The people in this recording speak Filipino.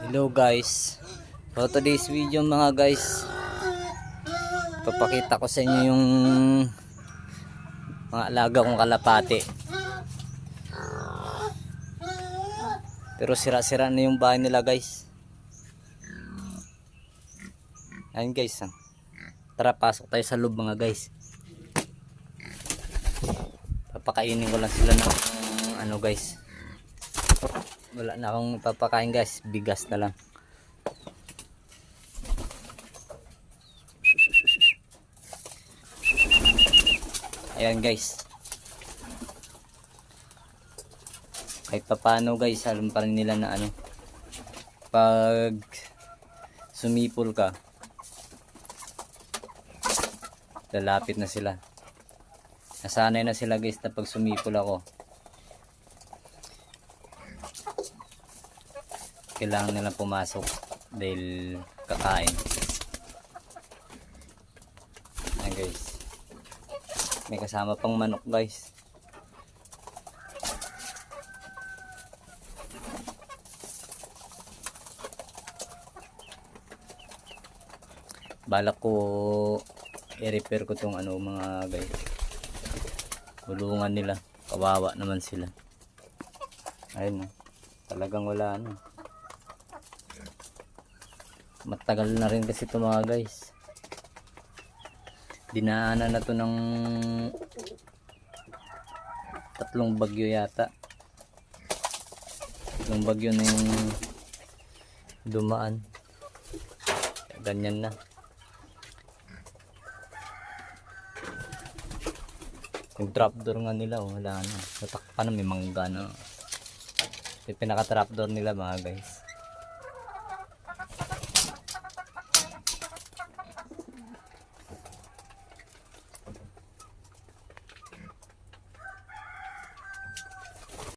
Hello guys, for today's video mga guys, papakita ko sa inyo yung mga alaga kong kalapati. Pero sira-sira na yung bahay nila guys. Ayun guys, tara pasok tayo sa loob mga guys. Papakainin ko lang sila ng ano guys. Wala na akong papakain guys, bigas na lang. Ayan guys, kahit papano guys, alam pa rin nila na ano, pag sumipol ka, lalapit na sila. Nasanay na sila guys na pag sumipol ako, kailangan nilang pumasok dahil kakain. Ayan guys, may kasama pang manok guys. Balak ko i-repair ko tong ano mga guys, bulungan nila, kawawa naman sila. Ayun, talagang wala ano, matagal na rin kasi ito mga guys. Dinaanan na to ng 3 bagyo yata. 3 bagyo na yung dumaan. Ganyan na. Yung trapdoor nga nila, wala na. Natakpan na, may mangga na. Yung pinaka trapdoor nila mga guys.